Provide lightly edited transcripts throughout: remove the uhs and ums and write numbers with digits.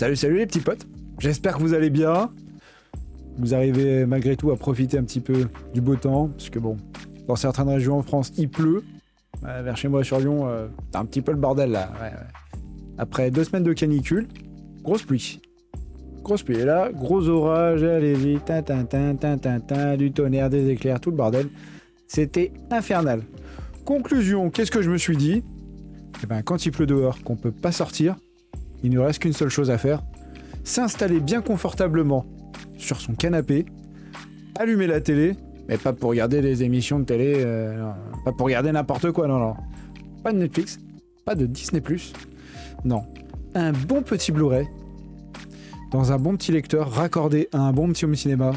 Salut les petits potes, j'espère que vous allez bien. Vous arrivez malgré tout à profiter un petit peu du beau temps, parce que bon, dans certaines régions en France, il pleut. Vers chez moi sur Lyon, t'as un petit peu le bordel là. Ouais. Après 2 semaines de canicule, grosse pluie. Et là, gros orage, allez-y, du tonnerre, des éclairs, tout le bordel. C'était infernal. Conclusion, qu'est-ce que je me suis dit ? Eh ben, quand il pleut dehors, qu'on peut pas sortir, il ne reste qu'une seule chose à faire, s'installer bien confortablement sur son canapé, allumer la télé, mais pas pour regarder les émissions de télé, non, pas pour regarder n'importe quoi, non. Pas de Netflix, pas de Disney+, non. Un bon petit Blu-ray, dans un bon petit lecteur, raccordé à un bon petit home cinéma.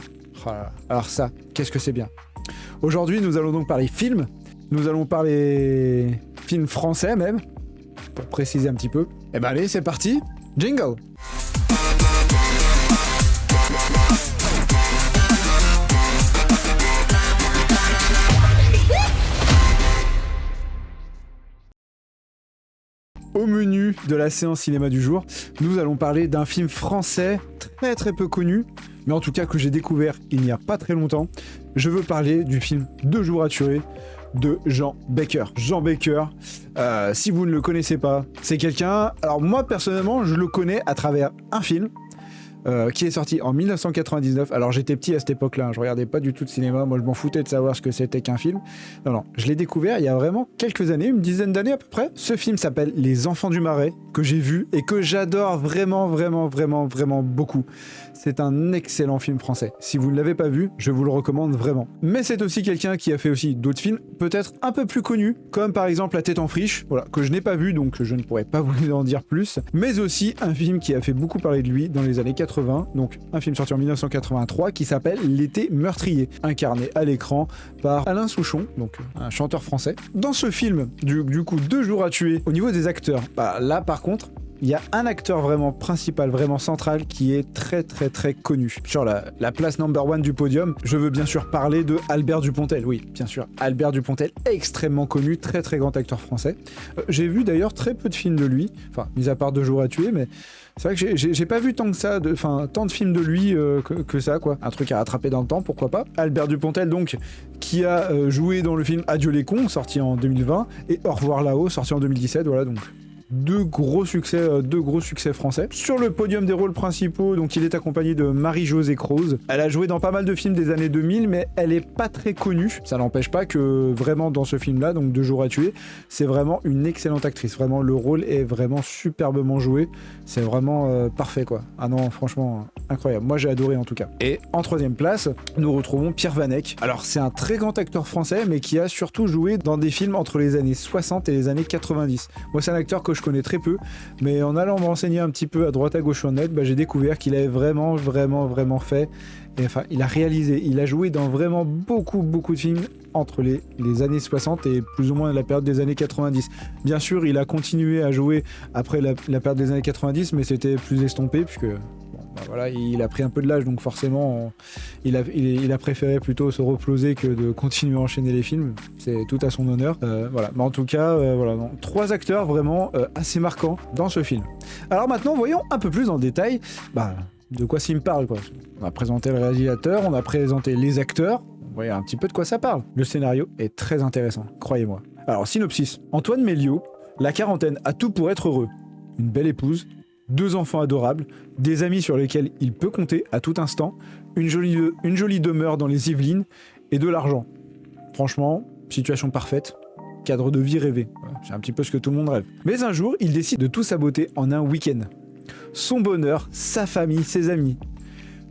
Alors ça, qu'est-ce que c'est bien. Aujourd'hui, nous allons donc parler films, nous allons parler films français même, pour préciser un petit peu. Et ben allez, c'est parti, jingle. Au menu de la séance cinéma du jour, nous allons parler d'un film français très peu connu, mais en tout cas que j'ai découvert il n'y a pas très longtemps. Je veux parler du film 2 jours à tuer de Jean Baker. Jean Baker, si vous ne le connaissez pas, c'est quelqu'un... Alors moi personnellement, je le connais à travers un film qui est sorti en 1999. Alors j'étais petit à cette époque-là, je regardais pas du tout de cinéma, moi je m'en foutais de savoir ce que c'était qu'un film. Non, je l'ai découvert il y a vraiment quelques années, une dizaine d'années à peu près. Ce film s'appelle Les Enfants du Marais, que j'ai vu et que j'adore vraiment beaucoup. C'est un excellent film français. Si vous ne l'avez pas vu, je vous le recommande vraiment. Mais c'est aussi quelqu'un qui a fait aussi d'autres films, peut-être un peu plus connus, comme par exemple La Tête en friche, voilà, que je n'ai pas vu, donc je ne pourrais pas vous en dire plus. Mais aussi un film qui a fait beaucoup parler de lui dans les années 80, donc un film sorti en 1983 qui s'appelle L'été meurtrier, incarné à l'écran par Alain Souchon, donc un chanteur français. Dans ce film, du coup, 2 jours à tuer, au niveau des acteurs, là par contre, il y a un acteur vraiment principal, vraiment central, qui est très connu. Sur la place number 1 du podium, je veux bien sûr parler de Albert Dupontel. Oui, bien sûr, Albert Dupontel, extrêmement connu, très grand acteur français. J'ai vu d'ailleurs très peu de films de lui, enfin, mis à part 2 jours à tuer, mais c'est vrai que j'ai pas vu tant de films de lui que ça, quoi. Un truc à rattraper dans le temps, pourquoi pas. Albert Dupontel, donc, qui a joué dans le film Adieu les cons, sorti en 2020, et Au revoir là-haut, sorti en 2017, voilà, donc... Deux gros succès français. Sur le podium des rôles principaux, donc il est accompagné de Marie-Josée Croze. Elle a joué dans pas mal de films des années 2000, mais elle est pas très connue. Ça n'empêche pas que vraiment dans ce film-là, donc 2 jours à tuer, c'est vraiment une excellente actrice. Vraiment, le rôle est vraiment superbement joué. C'est vraiment parfait, quoi. Ah non, franchement, incroyable. Moi, j'ai adoré en tout cas. Et en 3e place, nous retrouvons Pierre Vanek. Alors, c'est un très grand acteur français, mais qui a surtout joué dans des films entre les années 60 et les années 90. Moi, c'est un acteur que je connais très peu, mais en allant me renseigner un petit peu à droite à gauche sur le net, j'ai découvert qu'il avait vraiment fait, et enfin il a réalisé, il a joué dans vraiment beaucoup de films entre les années 60 et plus ou moins la période des années 90. Bien sûr, il a continué à jouer après la période des années 90, mais c'était plus estompé puisque voilà, il a pris un peu de l'âge, donc forcément il a préféré plutôt se reposer que de continuer à enchaîner les films. C'est tout à son honneur. Voilà. Mais en tout cas, voilà, 3 acteurs vraiment assez marquants dans ce film. Alors maintenant, voyons un peu plus en détail de quoi s'il me parle, quoi. On a présenté le réalisateur, on a présenté les acteurs, vous voyez un petit peu de quoi ça parle. Le scénario est très intéressant, croyez-moi. Alors, synopsis. Antoine Méliot, la quarantaine, a tout pour être heureux. Une belle épouse, 2 enfants adorables, des amis sur lesquels il peut compter à tout instant, une jolie demeure dans les Yvelines et de l'argent. Franchement, situation parfaite, cadre de vie rêvé. C'est un petit peu ce que tout le monde rêve. Mais un jour, il décide de tout saboter en un week-end. Son bonheur, sa famille, ses amis.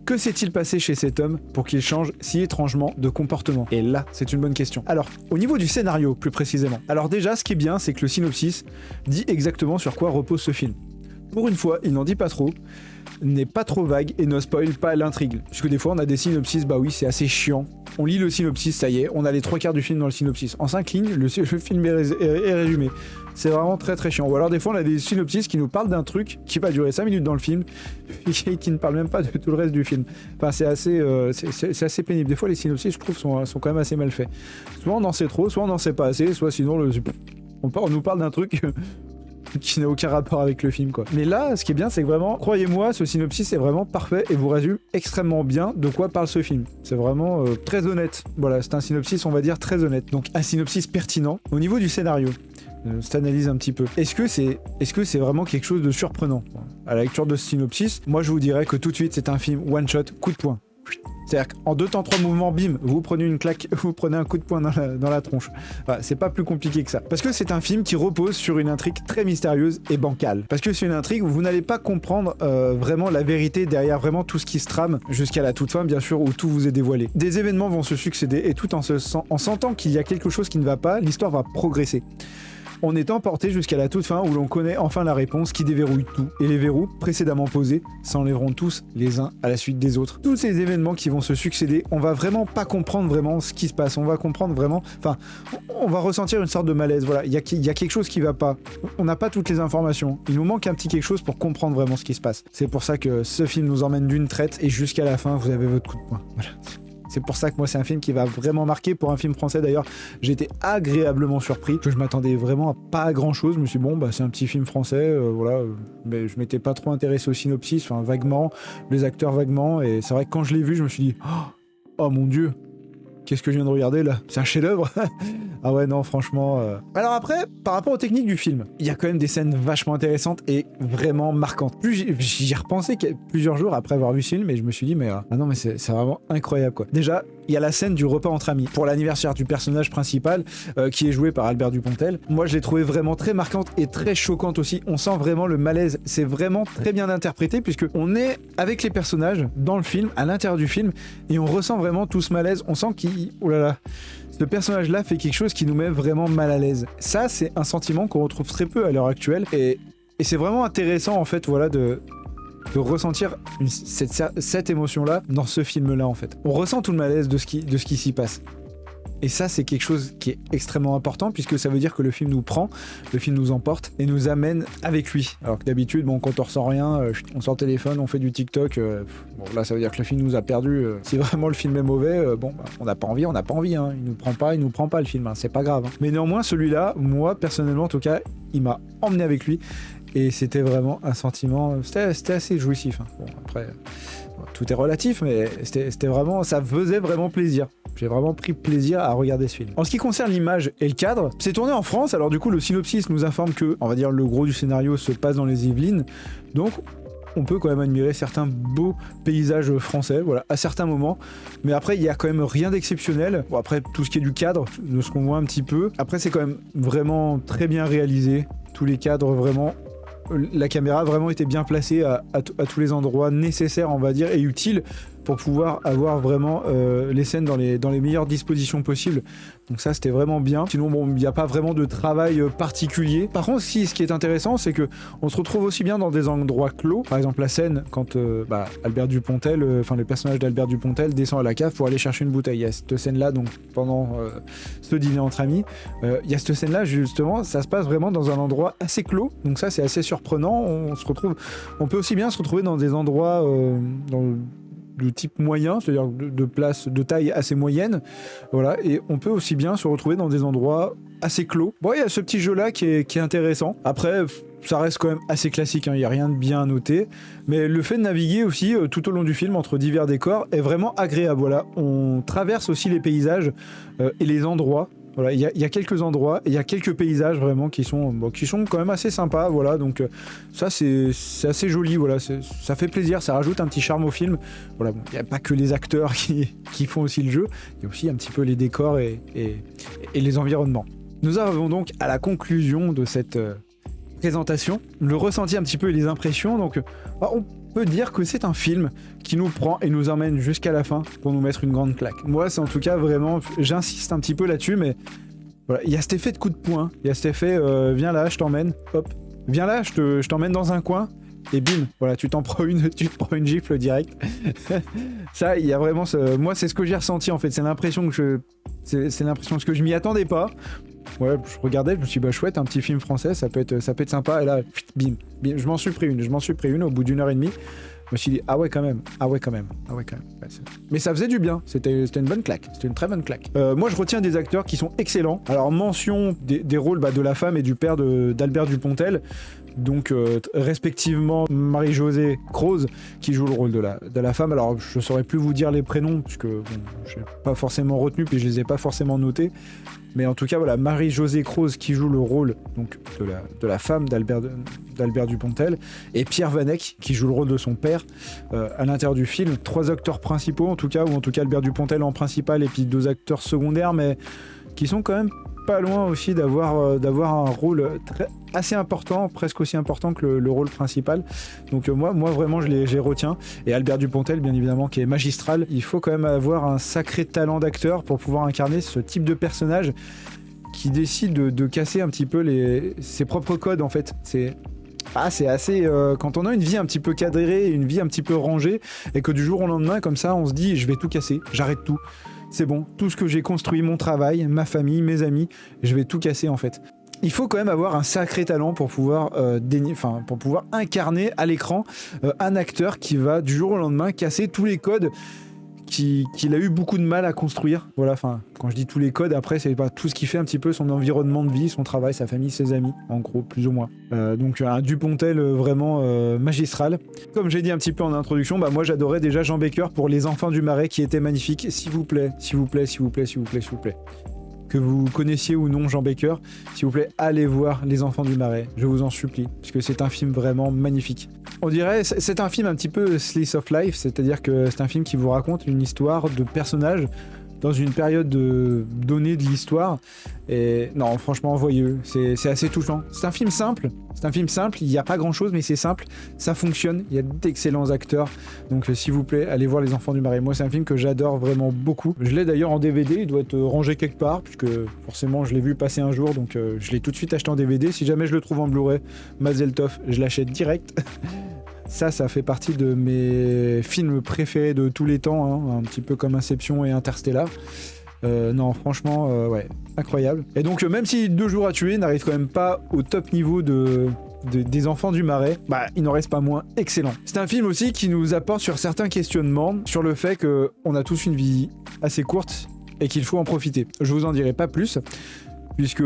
Que s'est-il passé chez cet homme pour qu'il change si étrangement de comportement ? Et là, c'est une bonne question. Alors, au niveau du scénario, plus précisément. Alors déjà, ce qui est bien, c'est que le synopsis dit exactement sur quoi repose ce film. Pour une fois, il n'en dit pas trop, n'est pas trop vague et ne spoil pas l'intrigue. Parce que des fois, on a des synopsis, oui, c'est assez chiant. On lit le synopsis, ça y est, on a les 3/4 du film dans le synopsis. En 5 lignes, le film est résumé. C'est vraiment très chiant. Ou alors des fois, on a des synopsis qui nous parlent d'un truc qui va durer 5 minutes dans le film et qui ne parle même pas de tout le reste du film. Enfin, c'est assez pénible. Des fois, les synopsis, je trouve, sont quand même assez mal faits. Soit on en sait trop, soit on n'en sait pas assez, soit sinon, on nous parle d'un truc... qui n'a aucun rapport avec le film, quoi. Mais là, ce qui est bien, c'est que vraiment, croyez-moi, ce synopsis est vraiment parfait et vous résume extrêmement bien de quoi parle ce film. C'est vraiment très honnête. Voilà, c'est un synopsis, on va dire, très honnête. Donc, un synopsis pertinent. Au niveau du scénario, cette analyse un petit peu. Est-ce que c'est vraiment quelque chose de surprenant? À la lecture de ce synopsis, moi, je vous dirais que tout de suite, c'est un film one-shot, coup de poing. C'est-à-dire qu'en 2 temps 3 mouvements, bim, vous prenez une claque, vous prenez un coup de poing dans la tronche. Voilà, c'est pas plus compliqué que ça. Parce que c'est un film qui repose sur une intrigue très mystérieuse et bancale. Parce que c'est une intrigue où vous n'allez pas comprendre vraiment la vérité derrière vraiment tout ce qui se trame jusqu'à la toute fin, bien sûr, où tout vous est dévoilé. Des événements vont se succéder et tout en sentant qu'il y a quelque chose qui ne va pas, l'histoire va progresser. On est emporté jusqu'à la toute fin où l'on connaît enfin la réponse qui déverrouille tout. Et les verrous précédemment posés s'enlèveront tous les uns à la suite des autres. Tous ces événements qui vont se succéder, on va vraiment pas comprendre vraiment ce qui se passe. On va comprendre vraiment... Enfin, on va ressentir une sorte de malaise. Voilà, il y a quelque chose qui va pas. On n'a pas toutes les informations. Il nous manque un petit quelque chose pour comprendre vraiment ce qui se passe. C'est pour ça que ce film nous emmène d'une traite et jusqu'à la fin, vous avez votre coup de poing. Voilà. C'est pour ça que moi, c'est un film qui va vraiment marquer. Pour un film français, d'ailleurs, j'ai été agréablement surpris. Je m'attendais vraiment à pas grand-chose. Je me suis dit, bon, bah, c'est un petit film français, voilà. Mais je m'étais pas trop intéressé au synopsis, enfin, vaguement, les acteurs vaguement. Et c'est vrai que quand je l'ai vu, je me suis dit, oh mon Dieu, qu'est-ce que je viens de regarder là? C'est un chef-d'œuvre. Ah ouais, non, franchement. Alors après, par rapport aux techniques du film, il y a quand même des scènes vachement intéressantes et vraiment marquantes. Plus j'y ai repensé plusieurs jours après avoir vu ce film et je me suis dit, mais ah non, mais c'est vraiment incroyable, quoi. Déjà, il y a la scène du repas entre amis pour l'anniversaire du personnage principal qui est joué par Albert Dupontel. Moi, je l'ai trouvé vraiment très marquante et très choquante aussi. On sent vraiment le malaise. C'est vraiment très bien interprété puisque on est avec les personnages dans le film, à l'intérieur du film, et on ressent vraiment tout ce malaise. On sent oh là là, ce personnage-là fait quelque chose qui nous met vraiment mal à l'aise. Ça, c'est un sentiment qu'on retrouve très peu à l'heure actuelle et c'est vraiment intéressant en fait, voilà, de ressentir cette émotion-là dans ce film-là, en fait. On ressent tout le malaise de ce qui s'y passe. Et ça, c'est quelque chose qui est extrêmement important, puisque ça veut dire que le film nous prend, le film nous emporte, et nous amène avec lui. Alors que d'habitude, bon, quand on ressent rien, on sort le téléphone, on fait du TikTok, bon, là, ça veut dire que le film nous a perdu. Si vraiment le film est mauvais, bon, bah, on n'a pas envie, hein. Il nous prend pas le film, hein. C'est pas grave. Hein. Mais néanmoins, celui-là, moi, personnellement, en tout cas, il m'a emmené avec lui. Et c'était vraiment un sentiment... C'était assez jouissif. Hein. Bon, après, tout est relatif, mais c'était vraiment... Ça faisait vraiment plaisir. J'ai vraiment pris plaisir à regarder ce film. En ce qui concerne l'image et le cadre, c'est tourné en France. Alors du coup, le synopsis nous informe que, on va dire, le gros du scénario se passe dans les Yvelines. Donc, on peut quand même admirer certains beaux paysages français, voilà, à certains moments. Mais après, il y a quand même rien d'exceptionnel. Bon, après, tout ce qui est du cadre, de ce qu'on voit un petit peu. Après, c'est quand même vraiment très bien réalisé. Tous les cadres, vraiment... La caméra a vraiment été bien placée à tous les endroits nécessaires, on va dire, et utiles pour pouvoir avoir vraiment les scènes dans les meilleures dispositions possibles. Donc ça, c'était vraiment bien. Sinon, bon, il n'y a pas vraiment de travail particulier. Par contre, si, ce qui est intéressant, c'est que on se retrouve aussi bien dans des endroits clos. Par exemple, la scène, quand Albert Dupontel, le personnage d'Albert Dupontel descend à la cave pour aller chercher une bouteille. Il y a cette scène-là, donc, pendant ce dîner entre amis. Il y a cette scène-là, justement, ça se passe vraiment dans un endroit assez clos. Donc ça, c'est assez surprenant. On peut aussi bien se retrouver dans des endroits de type moyen, c'est-à-dire de place de taille assez moyenne, voilà, et on peut aussi bien se retrouver dans des endroits assez clos. Bon, il y a ce petit jeu-là qui est intéressant. Après, ça reste quand même assez classique, hein, il n'y a rien de bien à noter, mais le fait de naviguer aussi tout au long du film entre divers décors est vraiment agréable, voilà. On traverse aussi les paysages et les endroits. Voilà, il y a quelques endroits, et il y a quelques paysages vraiment qui sont quand même assez sympas, voilà, donc ça c'est assez joli, voilà, ça fait plaisir, ça rajoute un petit charme au film, voilà, il n'y a pas que les acteurs qui font aussi le jeu, il y a aussi un petit peu les décors et les environnements. Nous arrivons donc à la conclusion de cette présentation, le ressenti un petit peu et les impressions, donc on peut dire que c'est un film qui nous prend et nous emmène jusqu'à la fin pour nous mettre une grande claque. Moi, c'est en tout cas vraiment, j'insiste un petit peu là-dessus, mais voilà, il y a cet effet de coup de poing, il y a cet effet viens là, je t'emmène, hop, viens là, je t'emmène dans un coin, et bim, voilà, tu te prends une gifle direct. Ça, il y a vraiment moi, c'est ce que j'ai ressenti en fait, c'est l'impression que parce que je m'y attendais pas. Ouais, je regardais, je me suis dit, chouette, un petit film français, ça peut être sympa, et là, bim, je m'en suis pris une au bout d'1h30. Je me suis dit, ah ouais, quand même. Ouais, mais ça faisait du bien. C'était une bonne claque. C'était une très bonne claque. Moi, je retiens des acteurs qui sont excellents. Alors, mention des rôles de la femme et du père d'Albert Dupontel. Donc, respectivement, Marie-Josée Croze, qui joue le rôle de la femme. Alors, je saurais plus vous dire les prénoms, puisque bon, je n'ai pas forcément retenu, puis je les ai pas forcément notés. Mais en tout cas, voilà, Marie-Josée Croze qui joue le rôle donc, de la femme d'Albert Dupontel, et Pierre Vanek qui joue le rôle de son père à l'intérieur du film. 3 acteurs principaux en tout cas, ou en tout cas Albert Dupontel en principal, et puis 2 acteurs secondaires, mais qui sont quand même pas loin aussi d'avoir un rôle assez important, presque aussi important que le rôle principal. Donc moi vraiment je les retiens. Et Albert Dupontel, bien évidemment, qui est magistral. Il faut quand même avoir un sacré talent d'acteur pour pouvoir incarner ce type de personnage qui décide de casser un petit peu ses propres codes en fait. C'est assez... quand on a une vie un petit peu cadrée, une vie un petit peu rangée, et que du jour au lendemain, comme ça, on se dit, je vais tout casser, j'arrête tout. C'est bon, tout ce que j'ai construit, mon travail, ma famille, mes amis, je vais tout casser en fait. Il faut quand même avoir un sacré talent pour pouvoir, pour pouvoir incarner à l'écran un acteur qui va du jour au lendemain casser tous les codes qu'il a eu beaucoup de mal à construire. Voilà, quand je dis tous les codes, après, c'est pas tout ce qui fait un petit peu son environnement de vie, son travail, sa famille, ses amis, en gros, plus ou moins. Donc un Dupontel vraiment magistral. Comme j'ai dit un petit peu en introduction, moi j'adorais déjà Jean Baker pour Les Enfants du Marais, qui était magnifique. S'il vous plaît. Que vous connaissiez ou non Jean Baker, s'il vous plaît, allez voir Les Enfants du Marais, je vous en supplie, parce que c'est un film vraiment magnifique. On dirait, c'est un film un petit peu slice of life, c'est-à-dire que c'est un film qui vous raconte une histoire de personnages dans une période donnée de l'histoire. Et non, franchement, voyez-le, c'est assez touchant. C'est un film simple, il n'y a pas grand-chose, mais c'est simple, ça fonctionne, il y a d'excellents acteurs. Donc s'il vous plaît, allez voir Les Enfants du Marais. Moi, c'est un film que j'adore vraiment beaucoup. Je l'ai d'ailleurs en DVD, il doit être rangé quelque part, puisque forcément, je l'ai vu passer un jour, donc je l'ai tout de suite acheté en DVD. Si jamais je le trouve en Blu-ray, Mazel Tov, je l'achète direct. Ça fait partie de mes films préférés de tous les temps, hein, un petit peu comme Inception et Interstellar. Non, franchement, ouais, incroyable. Et donc, même si 2 jours à tuer n'arrive quand même pas au top niveau des Enfants du Marais, il n'en reste pas moins excellent. C'est un film aussi qui nous apporte sur certains questionnements, sur le fait qu'on a tous une vie assez courte et qu'il faut en profiter. Je vous en dirai pas plus, puisque,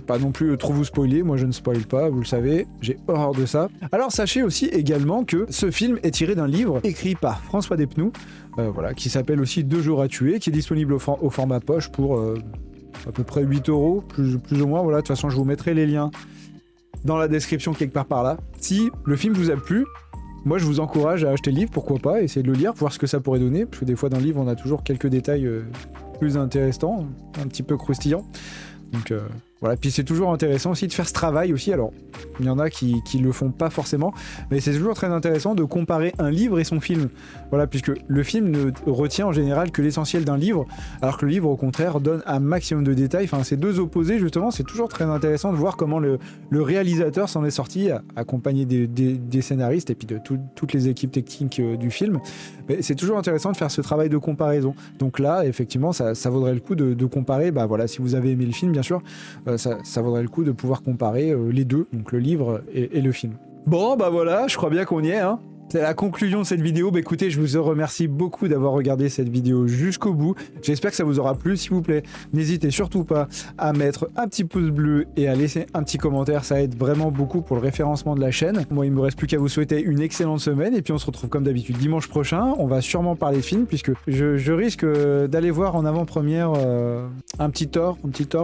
pas non plus trop vous spoiler, moi je ne spoil pas, vous le savez, j'ai horreur de ça. Alors sachez aussi également que ce film est tiré d'un livre écrit par François Despnous, qui s'appelle aussi 2 jours à tuer, qui est disponible au format poche pour à peu près 8 €, plus ou moins, voilà, de toute façon je vous mettrai les liens dans la description quelque part par là. Si le film vous a plu, moi je vous encourage à acheter le livre, pourquoi pas, essayer de le lire, voir ce que ça pourrait donner, parce que des fois dans le livre on a toujours quelques détails plus intéressants, un petit peu croustillants. Donc voilà, puis c'est toujours intéressant aussi de faire ce travail aussi. Alors, il y en a qui le font pas forcément, mais c'est toujours très intéressant de comparer un livre et son film. Voilà, puisque le film ne retient en général que l'essentiel d'un livre, alors que le livre, au contraire, donne un maximum de détails. Enfin, ces deux opposés, justement, c'est toujours très intéressant de voir comment le réalisateur s'en est sorti, accompagné des scénaristes et puis de toutes les équipes techniques du film. Mais c'est toujours intéressant de faire ce travail de comparaison. Donc là, effectivement, ça vaudrait le coup de comparer. Voilà, si vous avez aimé le film, bien sûr, ça vaudrait le coup de pouvoir comparer les deux, donc le livre et le film. Bon, voilà, je crois bien qu'on y est, hein. C'est la conclusion de cette vidéo. Écoutez, je vous remercie beaucoup d'avoir regardé cette vidéo jusqu'au bout. J'espère que ça vous aura plu. S'il vous plaît, n'hésitez surtout pas à mettre un petit pouce bleu et à laisser un petit commentaire. Ça aide vraiment beaucoup pour le référencement de la chaîne. Moi, il me reste plus qu'à vous souhaiter une excellente semaine. Et puis, on se retrouve comme d'habitude dimanche prochain. On va sûrement parler de films puisque je risque d'aller voir en avant-première un petit Thor,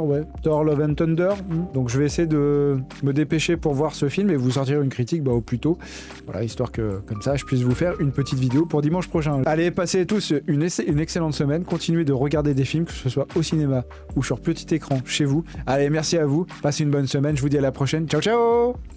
ouais. Thor Love and Thunder. Donc, je vais essayer de me dépêcher pour voir ce film et vous sortir une critique au plus tôt. Voilà, histoire que comme ça, je puisse vous faire une petite vidéo pour dimanche prochain. Allez, passez tous une excellente semaine. Continuez de regarder des films, que ce soit au cinéma ou sur petit écran chez vous. Allez, merci à vous. Passez une bonne semaine. Je vous dis à la prochaine. Ciao, ciao!